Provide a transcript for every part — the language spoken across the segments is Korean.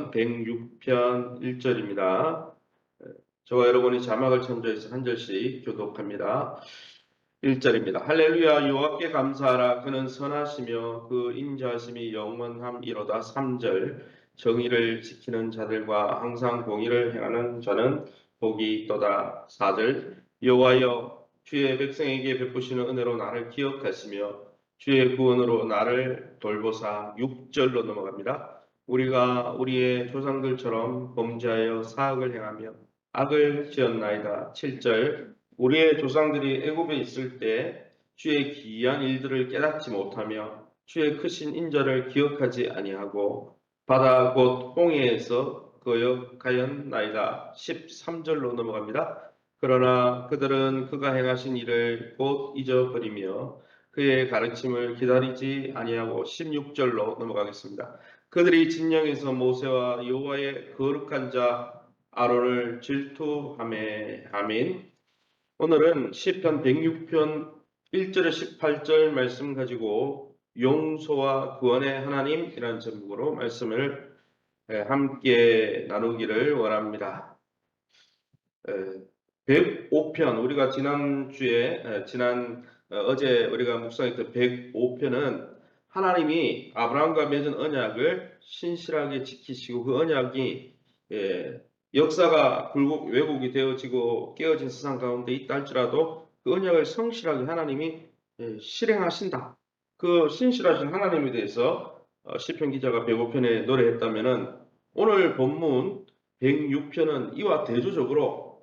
시편 106편 1절입니다. 저와 여러분이 자막을 참조해서 한 절씩 교독합니다. 1절입니다. 할렐루야 여호와께 감사하라. 그는 선하시며 그 인자하심이 영원함이로다. 3절 정의를 지키는 자들과 항상 공의를 행하는 자는 복이 있도다. 4절 여호와여 주의 백성에게 베푸시는 은혜로 나를 기억하시며 주의 구원으로 나를 돌보사. 6절로 넘어갑니다. 우리가 우리의 조상들처럼 범죄하여 사악을 행하며 악을 지었나이다. 7절 우리의 조상들이 애굽에 있을 때 주의 기이한 일들을 깨닫지 못하며 주의 크신 인자를 기억하지 아니하고 바다 곧 홍해에서 거역하였나이다. 13절로 넘어갑니다. 그러나 그들은 그가 행하신 일을 곧 잊어버리며 그의 가르침을 기다리지 아니하고 16절로 넘어가겠습니다. 그들이 진영에서 모세와 여호와의 거룩한 자 아론을 질투하매. 아멘. 오늘은 시편 106편 1절에 18절 말씀 가지고 용서와 구원의 하나님이라는 제목으로 말씀을 함께 나누기를 원합니다. 105편 우리가 어제 우리가 묵상했던 105편은 하나님이 아브라함과 맺은 언약을 신실하게 지키시고 그 언약이 역사가 굴곡 왜곡이 되어지고 깨어진 세상 가운데 있다 할지라도 그 언약을 성실하게 하나님이 실행하신다. 그 신실하신 하나님에 대해서 시편 기자가 105편에 노래했다면은 오늘 본문 106편은 이와 대조적으로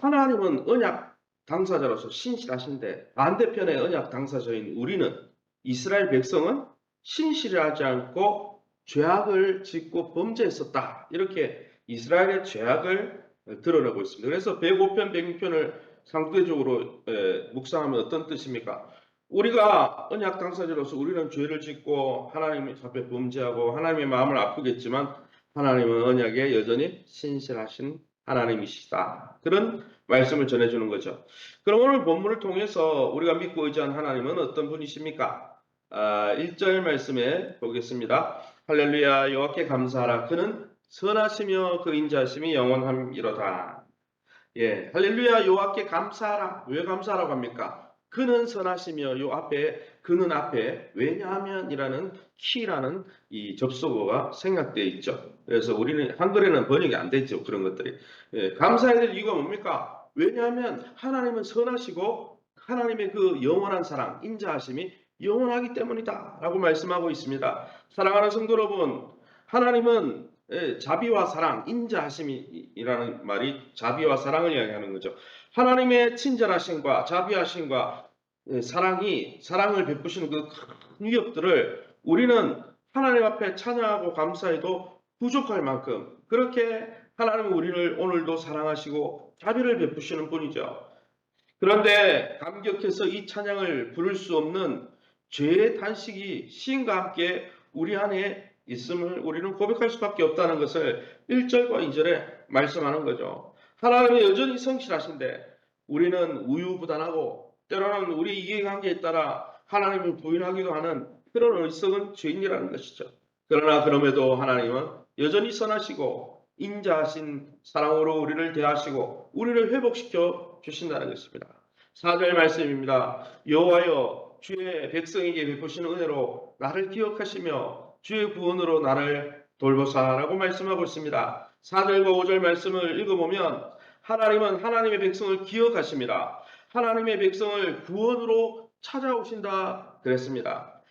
하나님은 언약 당사자로서 신실하신데 반대편의 언약 당사자인 우리는 이스라엘 백성은 신실하지 않고 죄악을 짓고 범죄했었다. 이렇게 이스라엘의 죄악을 드러내고 있습니다. 그래서 105편, 106편을 상대적으로 묵상하면 어떤 뜻입니까? 우리가 언약 당사자로서 우리는 죄를 짓고 하나님 앞에 범죄하고 하나님의 마음을 아프겠지만 하나님은 언약에 여전히 신실하신 하나님이시다. 그런 말씀을 전해주는 거죠. 그럼 오늘 본문을 통해서 우리가 믿고 의지한 하나님은 어떤 분이십니까? 1절 말씀에 보겠습니다. 할렐루야 여호와께 감사하라. 그는 선하시며 그 인자하심이 영원함이로다. 예, 할렐루야 여호와께 감사하라. 왜 감사하라고 합니까? 그는 선하시며 그는 앞에 왜냐하면이라는 키라는 이 접속어가 생략되어 있죠. 그래서 우리는 한글에는 번역이 안 되죠. 그런 것들이. 감사해야 될 이유가 뭡니까? 왜냐하면 하나님은 선하시고 하나님의 그 영원한 사랑, 인자하심이 영원하기 때문이다 라고 말씀하고 있습니다. 사랑하는 성도 여러분, 하나님은 자비와 사랑, 인자하심이라는 말이 자비와 사랑을 이야기하는 거죠. 하나님의 친절하심과 자비하심과 사랑을 베푸시는 그 큰 위협들을 우리는 하나님 앞에 찬양하고 감사해도 부족할 만큼 그렇게 하나님은 우리를 오늘도 사랑하시고 자비를 베푸시는 분이죠. 그런데 감격해서 이 찬양을 부를 수 없는 죄의 탄식이 시인과 함께 우리 안에 있음을 우리는 고백할 수밖에 없다는 것을 1절과 2절에 말씀하는 거죠. 하나님은 여전히 성실하신데 우리는 우유부단하고 때로는 우리 이해관계에 따라 하나님을 부인하기도 하는 그런 어리석은 죄인이라는 것이죠. 그러나 그럼에도 하나님은 여전히 선하시고 인자하신 사랑으로 우리를 대하시고 우리를 회복시켜 주신다는 것입니다. 4절 말씀입니다. 여호와여 주의 백성에게 베푸시는 은혜로 나를 기억하시며 주의 구원으로 나를 돌보사라고 말씀하고 있습니다. 4절과 5절 말씀을 읽어보면 하나님은 하나님의 백성을 기억하십니다. 하나님의 백성을 구원으로 찾아오신다 그랬습니다.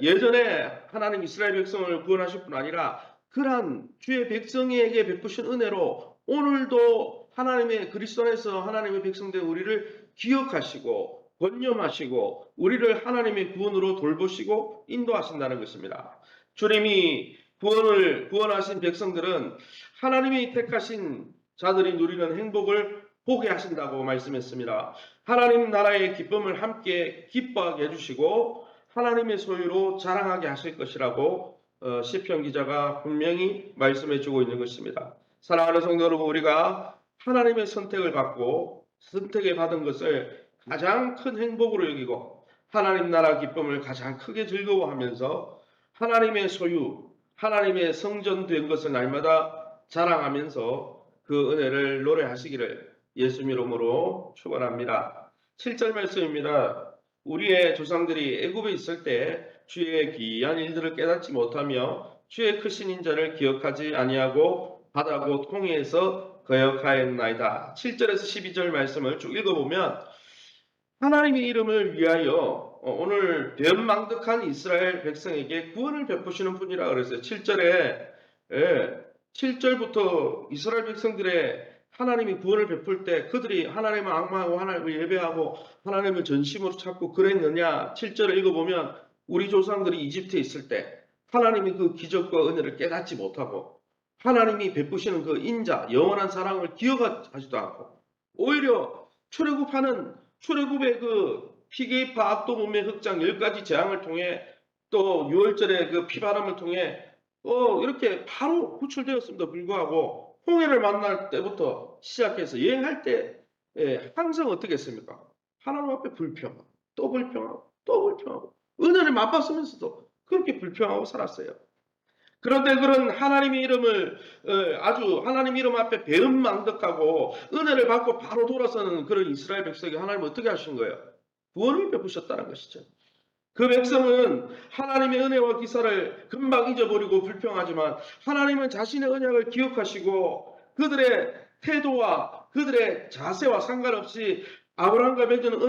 예전에 하나님 이스라엘 백성을 구원하실 뿐 아니라 그러한 주의 백성에게 베푸신 은혜로 오늘도 하나님의 그리스도 안에서 하나님의 백성된 우리를 기억하시고 권념하시고 우리를 하나님의 구원으로 돌보시고 인도하신다는 것입니다. 주님이 구원하신 백성들은 하나님이 택하신 자들이 누리는 행복을 보게 하신다고 말씀했습니다. 하나님 나라의 기쁨을 함께 기뻐하게 해주시고 하나님의 소유로 자랑하게 하실 것이라고 시편 기자가 분명히 말씀해주고 있는 것입니다. 사랑하는 성도 여러분, 우리가 하나님의 선택을 받고 선택에 받은 것을 가장 큰 행복으로 여기고 하나님 나라 기쁨을 가장 크게 즐거워하면서 하나님의 소유, 하나님의 성전된 것을 날마다 자랑하면서 그 은혜를 노래하시기를 예수 이름으로 축원합니다. 7절 말씀입니다. 우리의 조상들이 애굽에 있을 때 주의 기이한 일들을 깨닫지 못하며 주의 크신 인자를 기억하지 아니하고 바다고 통해서 거역하였나이다. 7절에서 12절 말씀을 쭉 읽어보면 하나님의 이름을 위하여 오늘 변망덕한 이스라엘 백성에게 구원을 베푸시는 분이라 그랬어요. 7절에 7절부터 이스라엘 백성들의 하나님이 구원을 베풀 때 그들이 하나님을 악마하고 하나님을 예배하고 하나님을 전심으로 찾고 그랬느냐. 7절을 읽어보면 우리 조상들이 이집트에 있을 때 하나님이 그 기적과 은혜를 깨닫지 못하고 하나님이 베푸시는 그 인자 영원한 사랑을 기억하지도 않고 오히려 출애굽의 그 피계파 압도 문명 흑장 10가지 재앙을 통해 또 6월절의 그 피바람을 통해 이렇게 바로 구출되었음에도 불구하고 홍해를 만날 때부터 시작해서 여행할 때 항상 어떻게 했습니까? 하나님 앞에 불평하고 또 불평하고 또 불평하고 은혜를 맛봤으면서도 그렇게 불평하고 살았어요. 그런데 그런 하나님의 이름을 아주 하나님 이름 앞에 배은망덕하고 은혜를 받고 바로 돌아서는 그런 이스라엘 백성이 하나님 어떻게 하신 거예요? 구원을 베푸셨다는 것이죠. 그 백성은 하나님의 은혜와 기사를 금방 잊어버리고 불평하지만 하나님은 자신의 언약을 기억하시고 그들의 태도와 그들의 자세와 상관없이 아브라함과 맺은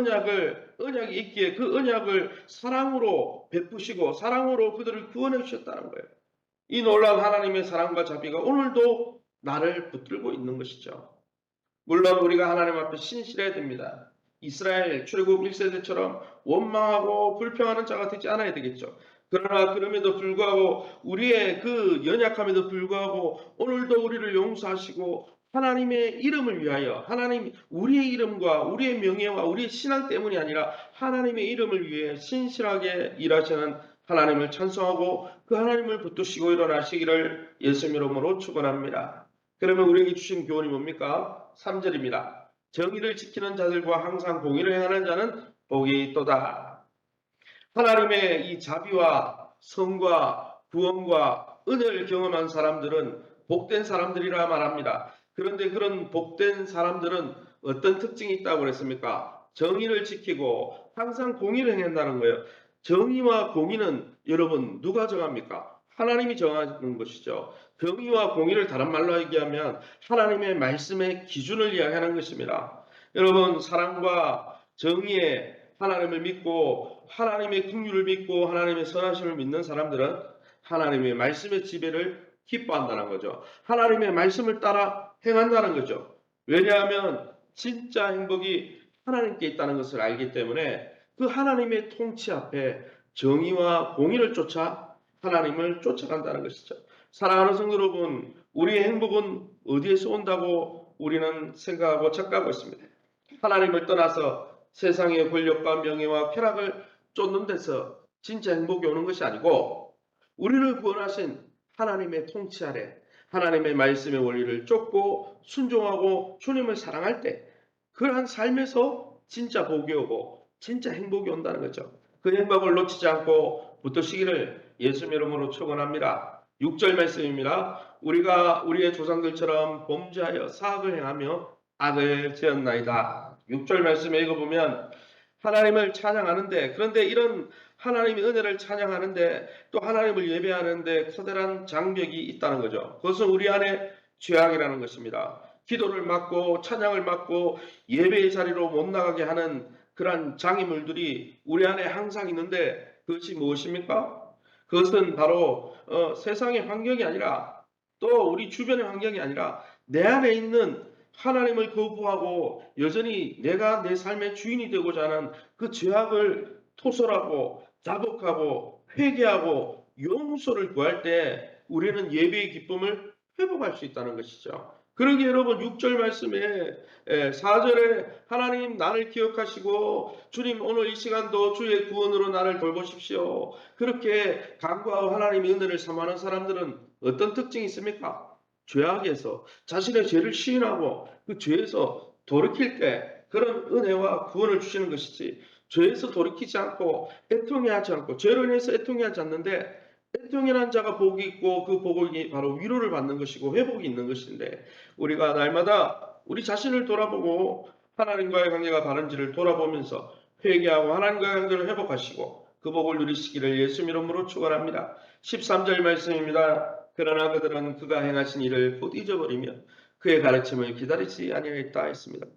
언약이 있기에 그 언약을 사랑으로 베푸시고 사랑으로 그들을 구원해 주셨다는 거예요. 이 놀라운 하나님의 사랑과 자비가 오늘도 나를 붙들고 있는 것이죠. 물론 우리가 하나님 앞에 신실해야 됩니다. 이스라엘 출애굽 1세대처럼 원망하고 불평하는 자가 되지 않아야 되겠죠. 그러나 그럼에도 불구하고 우리의 그 연약함에도 불구하고 오늘도 우리를 용서하시고 하나님의 이름을 위하여 우리의 이름과 우리의 명예와 우리의 신앙 때문이 아니라 하나님의 이름을 위해 신실하게 일하시는 하나님을 찬송하고 그 하나님을 붙드시고 일어나시기를 예수님 이름으로 축원합니다. 그러면 우리에게 주신 교훈이 뭡니까? 3절입니다. 정의를 지키는 자들과 항상 공의를 행하는 자는 복이 있도다. 하나님의 이 자비와 성과 구원과 은혜를 경험한 사람들은 복된 사람들이라 말합니다. 그런데 그런 복된 사람들은 어떤 특징이 있다고 그랬습니까? 정의를 지키고 항상 공의를 행한다는 거예요. 정의와 공의는 여러분 누가 정합니까? 하나님이 정하는 것이죠. 정의와 공의를 다른 말로 얘기하면 하나님의 말씀의 기준을 이야기하는 것입니다. 여러분 사랑과 정의에 하나님을 믿고 하나님의 긍휼을 믿고 하나님의 선하심을 믿는 사람들은 하나님의 말씀의 지배를 기뻐한다는 거죠. 하나님의 말씀을 따라 행한다는 거죠. 왜냐하면 진짜 행복이 하나님께 있다는 것을 알기 때문에 그 하나님의 통치 앞에 정의와 공의를 쫓아 하나님을 쫓아간다는 것이죠. 사랑하는 성도 여러분, 우리의 행복은 어디에서 온다고 우리는 생각하고 착각하고 있습니다. 하나님을 떠나서 세상의 권력과 명예와 쾌락을 쫓는 데서 진짜 행복이 오는 것이 아니고 우리를 구원하신 하나님의 통치 아래 하나님의 말씀의 원리를 쫓고 순종하고 주님을 사랑할 때 그러한 삶에서 진짜 복이 오고 진짜 행복이 온다는 거죠. 그 행복을 놓치지 않고 붙드시기를 예수님 이름으로 축원합니다. 6절 말씀입니다. 우리가 우리의 조상들처럼 범죄하여 사악을 행하며 악을 지었나이다. 6절 말씀에 읽어보면 하나님을 찬양하는데 그런데 이런 하나님의 은혜를 찬양하는데 또 하나님을 예배하는데 커다란 장벽이 있다는 거죠. 그것은 우리 안에 죄악이라는 것입니다. 기도를 막고 찬양을 막고 예배의 자리로 못 나가게 하는 그러한 장애물들이 우리 안에 항상 있는데 그것이 무엇입니까? 그것은 바로 세상의 환경이 아니라 또 우리 주변의 환경이 아니라 내 안에 있는 하나님을 거부하고 여전히 내가 내 삶의 주인이 되고자 하는 그 죄악을 토설하고 자복하고 회개하고 용서를 구할 때 우리는 예배의 기쁨을 회복할 수 있다는 것이죠. 그러기에 여러분 6절 말씀에 4절에 하나님 나를 기억하시고 주님 오늘 이 시간도 주의 구원으로 나를 돌보십시오. 그렇게 간구하고 하나님의 은혜를 삼하는 사람들은 어떤 특징이 있습니까? 죄악에서 자신의 죄를 시인하고 그 죄에서 돌이킬 때 그런 은혜와 구원을 주시는 것이지 죄에서 돌이키지 않고 애통해하지 않고 죄로 인해서 애통해하지 않는데 애통이라는 자가 복이 있고 그 복이 바로 위로를 받는 것이고 회복이 있는 것인데 우리가 날마다 우리 자신을 돌아보고 하나님과의 관계가 바른지를 돌아보면서 회개하고 하나님과의 관계를 회복하시고 그 복을 누리시기를 예수 이름으로 축원합니다. 13절 말씀입니다. 그러나 그들은 그가 행하신 일을 곧 잊어버리며 그의 가르침을 기다리지 아니하였다 했습니다.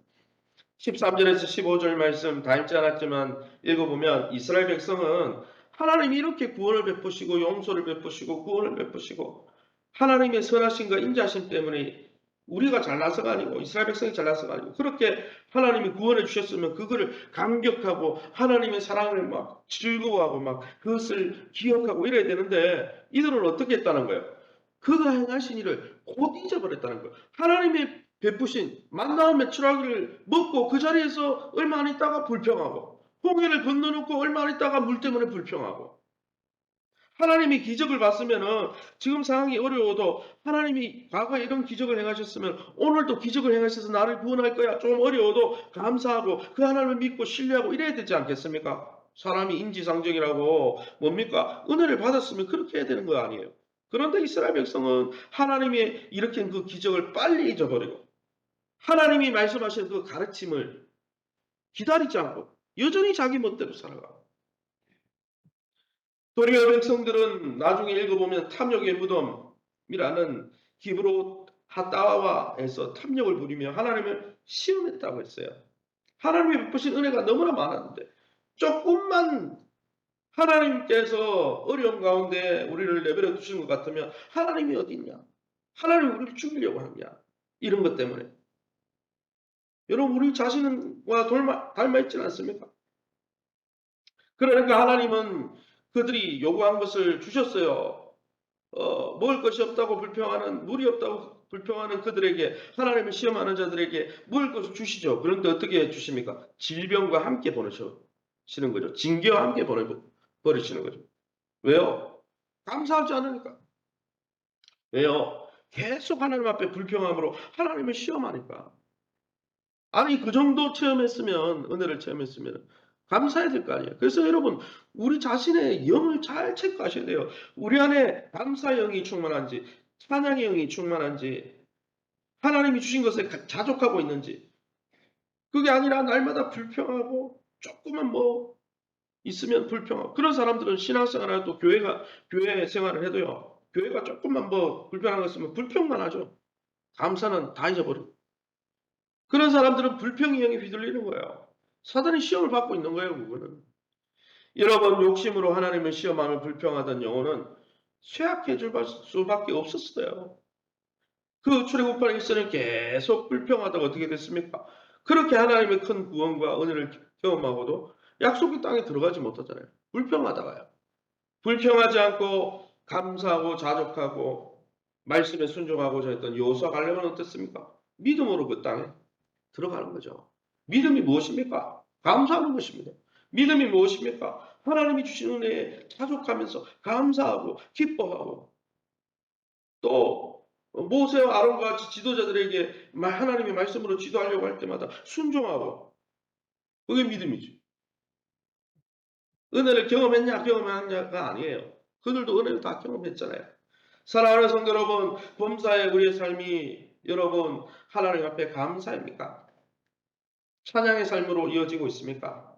13절에서 15절 말씀 다 읽지 않았지만 읽어보면 이스라엘 백성은 하나님이 이렇게 구원을 베푸시고 용서를 베푸시고 구원을 베푸시고 하나님의 선하심과 인자심 때문에 우리가 잘나서가 아니고 이스라엘 백성이 잘나서가 아니고 그렇게 하나님이 구원해 주셨으면 그거를 감격하고 하나님의 사랑을 막 즐거워하고 막 그것을 기억하고 이래야 되는데 이들은 어떻게 했다는 거예요? 그가 행하신 일을 곧 잊어버렸다는 거예요. 하나님의 베푸신 만나온 메추라기를 먹고 그 자리에서 얼마 안 있다가 불평하고 홍해를 건너놓고 얼마 안 있다가 물 때문에 불평하고 하나님이 기적을 봤으면은 지금 상황이 어려워도 하나님이 과거에 이런 기적을 행하셨으면 오늘도 기적을 행하셔서 나를 구원할 거야. 좀 어려워도 감사하고 그 하나님을 믿고 신뢰하고 이래야 되지 않겠습니까? 사람이 인지상정이라고 뭡니까? 은혜를 받았으면 그렇게 해야 되는 거 아니에요. 그런데 이스라엘 백성은 하나님의 일으킨 그 기적을 빨리 잊어버리고 하나님이 말씀하신 그 가르침을 기다리지 않고 여전히 자기 멋대로 살아가. 도리어 백성들은 나중에 읽어보면 탐욕의 무덤이라는 히브로 하따와에서 탐욕을 부리며 하나님을 시험했다고 했어요. 하나님이 베푸신 은혜가 너무나 많았는데 조금만 하나님께서 어려움 가운데 우리를 내버려 두신 것 같으면 하나님이 어디 있냐? 하나님이 우리를 죽이려고 하냐? 이런 것 때문에. 여러분 우리 자신과 닮아 있지는 않습니까? 그러니까 하나님은 그들이 요구한 것을 주셨어요. 먹을 것이 없다고 불평하는 물이 없다고 불평하는 그들에게 하나님을 시험하는 자들에게 먹을 것을 주시죠. 그런데 어떻게 주십니까? 질병과 함께 보내시는 거죠. 징계와 함께 버리시는 거죠. 왜요? 감사하지 않으니까. 왜요? 계속 하나님 앞에 불평함으로 하나님을 시험하니까. 아니 그 정도 체험했으면 은혜를 체험했으면 감사해야 될 거 아니에요. 그래서 여러분 우리 자신의 영을 잘 체크하셔야 돼요. 우리 안에 감사 영이 충만한지 찬양의 영이 충만한지 하나님이 주신 것에 자족하고 있는지 그게 아니라 날마다 불평하고 조금만 뭐 있으면 불평하고 그런 사람들은 신앙생활을 또 교회 생활을 해도요. 교회가 조금만 뭐 불편한 거 있으면 불평만 하죠. 감사는 다 잊어버리고 그런 사람들은 불평의 영에 휘둘리는 거예요. 사단이 시험을 받고 있는 거예요, 그거는. 여러분, 욕심으로 하나님을 시험하며 불평하던 영혼은 쇠약해질 수밖에 없었어요. 그 출애굽한 일서는 계속 불평하다가 어떻게 됐습니까? 그렇게 하나님의 큰 구원과 은혜를 경험하고도 약속의 땅에 들어가지 못하잖아요. 불평하다가요. 불평하지 않고 감사하고 자족하고 말씀에 순종하고자 했던 여호수아 갈렙은 어땠습니까? 믿음으로 그 땅에 들어가는 거죠. 믿음이 무엇입니까? 감사하는 것입니다. 믿음이 무엇입니까? 하나님이 주신 은혜에 자족하면서 감사하고 기뻐하고 또 모세와 아론과 같이 지도자들에게 하나님의 말씀으로 지도하려고 할 때마다 순종하고 그게 믿음이지. 은혜를 경험했냐 경험했냐가 아니에요. 그들도 은혜를 다 경험했잖아요. 사랑하는 성도 여러분, 범사에 우리의 삶이 여러분 하나님 앞에 감사입니까? 찬양의 삶으로 이어지고 있습니까?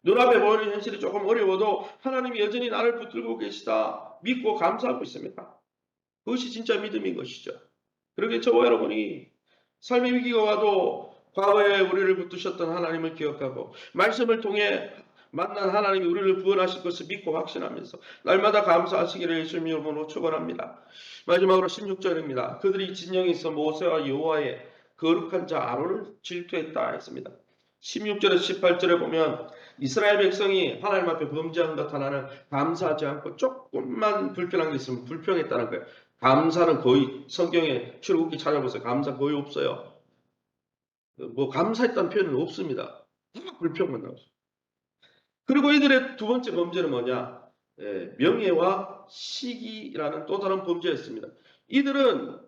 눈앞에 보이는 현실이 조금 어려워도 하나님이 여전히 나를 붙들고 계시다 믿고 감사하고 있습니까? 그것이 진짜 믿음인 것이죠. 그러게 저와 여러분이 삶의 위기가 와도 과거에 우리를 붙드셨던 하나님을 기억하고 말씀을 통해 만난 하나님이 우리를 구원하실 것을 믿고 확신하면서 날마다 감사하시기를 예수님 이름으로 축원합니다. 마지막으로 16절입니다. 그들이 진영에 있어 모세와 여호와의 거룩한 자 아론을 질투했다 했습니다. 16절에서 18절에 보면 이스라엘 백성이 하나님 앞에 범죄한 것 하나는 감사하지 않고 조금만 불편한 게 있으면 불평했다는 거예요. 감사는 거의 성경에 출애굽기 찾아보세요. 감사 거의 없어요. 뭐 감사했다는 표현은 없습니다. 다 불평만 나오죠. 그리고 이들의 두 번째 범죄는 뭐냐? 명예와 시기라는 또 다른 범죄였습니다. 이들은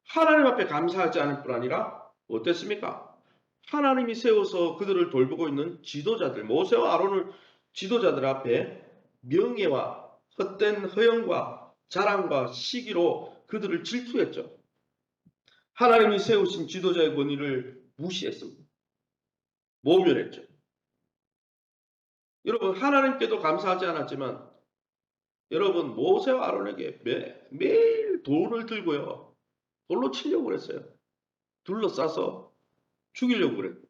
하나님 앞에 감사하지 않을 뿐 아니라 어땠습니까? 하나님이 세워서 그들을 돌보고 있는 지도자들, 모세와 아론을 지도자들 앞에 명예와 헛된 허영과 자랑과 시기로 그들을 질투했죠. 하나님이 세우신 지도자의 권위를 무시했습니다. 모멸했죠. 여러분, 하나님께도 감사하지 않았지만 여러분, 모세와 아론에게 매일 돌을 들고요, 돌로 치려고 그랬어요. 둘러싸서 죽이려고 그랬고.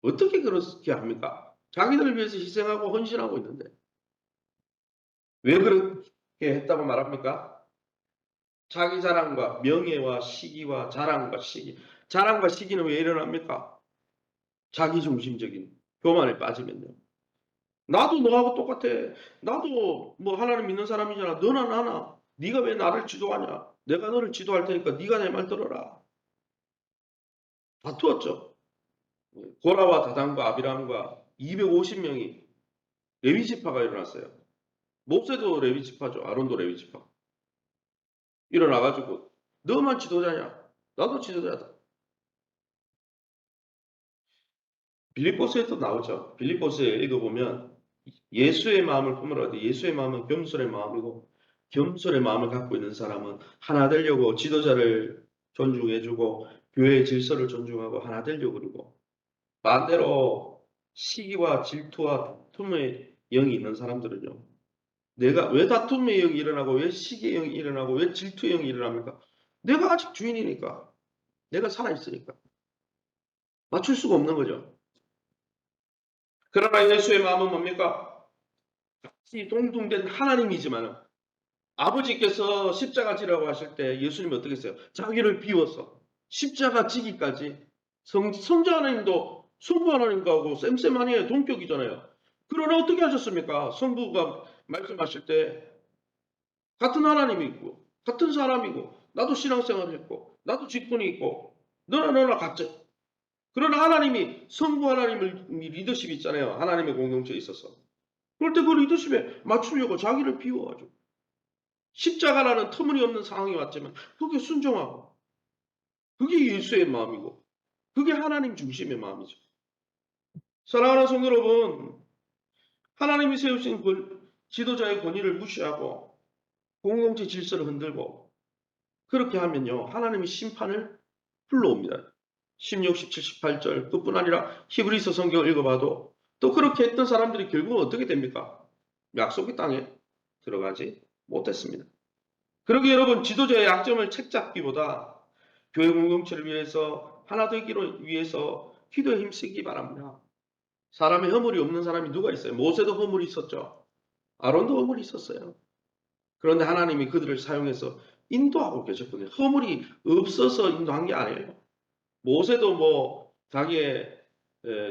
어떻게 그렇게 합니까? 자기들을 위해서 희생하고 헌신하고 있는데 왜 그렇게 했다고 말합니까? 자기 자랑과 명예와 시기와 자랑과 시기. 자랑과 시기는 왜 일어납니까? 자기중심적인 교만에 빠지면요. 나도 너하고 똑같아. 나도 뭐 하나님 믿는 사람이잖아. 너나 나나. 네가 왜 나를 지도하냐? 내가 너를 지도할 테니까 네가 내 말 들어라. 다투었죠. 고라와 다단과 아비람과 250명이 레위 지파가 일어났어요. 모세도 레위 지파죠. 아론도 레위 지파. 일어나가지고 너만 지도자냐? 나도 지도자다. 빌립보서에도 나오죠. 빌립보서에 읽어보면 예수의 마음을 품으라 돼. 예수의 마음은 겸손의 마음이고 겸손의 마음을 갖고 있는 사람은 하나 되려고 지도자를 존중해주고 교회의 질서를 존중하고 하나 되려고 그러고 반대로 시기와 질투와 다툼의 영이 있는 사람들은요. 내가 왜 다툼의 영이 일어나고 왜 시기의 영이 일어나고 왜 질투의 영이 일어납니까? 내가 아직 주인이니까. 내가 살아있으니까. 맞출 수가 없는 거죠. 그러나 예수의 마음은 뭡니까? 같이 동등된 하나님이지만 아버지께서 십자가 지라고 하실 때 예수님이 어떻게 했어요? 자기를 비워서 십자가 지기까지 성자 하나님도 성부 하나님과고 쌤쌤 아니에요. 동격이잖아요. 그러나 어떻게 하셨습니까? 성부가 말씀하실 때 같은 하나님이고 같은 사람이고 나도 신앙생활을 했고 나도 직분이 있고 너나 같죠. 그러나 하나님이 성부 하나님을 리더십이 있잖아요. 하나님의 공동체에 있어서. 그럴 때 그 리더십에 맞추려고 자기를 비워가지고 십자가라는 터무니없는 상황이 왔지만 그게 순종하고 그게 예수의 마음이고 그게 하나님 중심의 마음이죠. 사랑하는 성도 여러분, 하나님이 세우신 지도자의 권위를 무시하고 공동체 질서를 흔들고 그렇게 하면요 하나님이 심판을 불러옵니다. 16, 17, 18절 그뿐 아니라 히브리서 성경을 읽어봐도 또 그렇게 했던 사람들이 결국은 어떻게 됩니까? 약속의 땅에 들어가지 못했습니다. 그러기 여러분 지도자의 약점을 책잡기보다 교회 공동체를 위해서 하나 되기로 위해서 기도에 힘쓰기 바랍니다. 사람의 허물이 없는 사람이 누가 있어요? 모세도 허물이 있었죠. 아론도 허물이 있었어요. 그런데 하나님이 그들을 사용해서 인도하고 계셨거든요. 허물이 없어서 인도한 게 아니에요. 모세도 뭐 자기의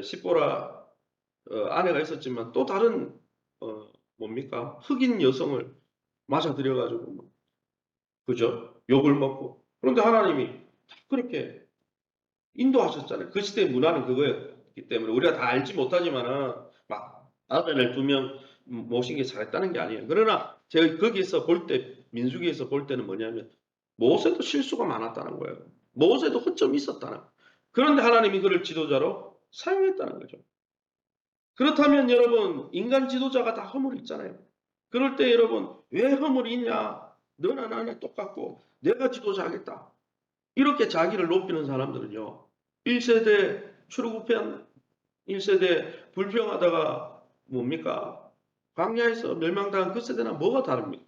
십보라 아내가 있었지만 또 다른 뭡니까? 흑인 여성을 맞아들여가지고 그죠? 욕을 먹고. 그런데 하나님이 그렇게 인도하셨잖아요. 그 시대의 문화는 그거였기 때문에 우리가 다 알지 못하지만은 막 아들을 2명 모신 게 잘했다는 게 아니에요. 그러나 제가 거기에서 볼 때, 민수기에서 볼 때는 뭐냐면 모세도 실수가 많았다는 거예요. 모세도 허점이 있었다는 거예요. 그런데 하나님이 그를 지도자로 사용했다는 거죠. 그렇다면 여러분 인간 지도자가 다 허물이 있잖아요. 그럴 때 여러분 왜 허물이 있냐? 너나 나나 똑같고 내가 지도자겠다. 이렇게 자기를 높이는 사람들은요. 1세대 출애굽한 1세대 불평하다가 뭡니까? 광야에서 멸망당한 그 세대나 뭐가 다릅니까?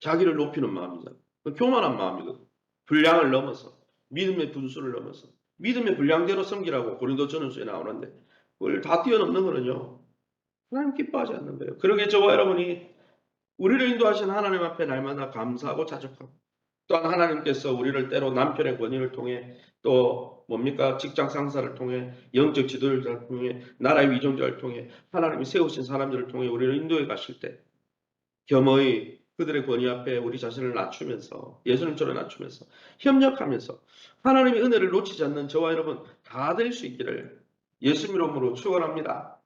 자기를 높이는 마음이잖아요. 교만한 마음이거든요. 분량을 넘어서 믿음의 분수를 넘어서 믿음의 분량대로 섬기라고 고린도전서에 나오는데 그걸 다 뛰어넘는 거는요. 하나님 기뻐하지 않는 거예요. 그러게 저와 여러분이 우리를 인도하신 하나님 앞에 날마다 감사하고 자족하고 또한 하나님께서 우리를 때로 남편의 권위를 통해 또 뭡니까 직장 상사를 통해 영적 지도자를 통해 나라의 위정자를 통해 하나님이 세우신 사람들을 통해 우리를 인도해 가실 때 겸허히 그들의 권위 앞에 우리 자신을 낮추면서 예수님처럼 낮추면서 협력하면서 하나님의 은혜를 놓치지 않는 저와 여러분 다 될 수 있기를 예수 이름으로 축원합니다.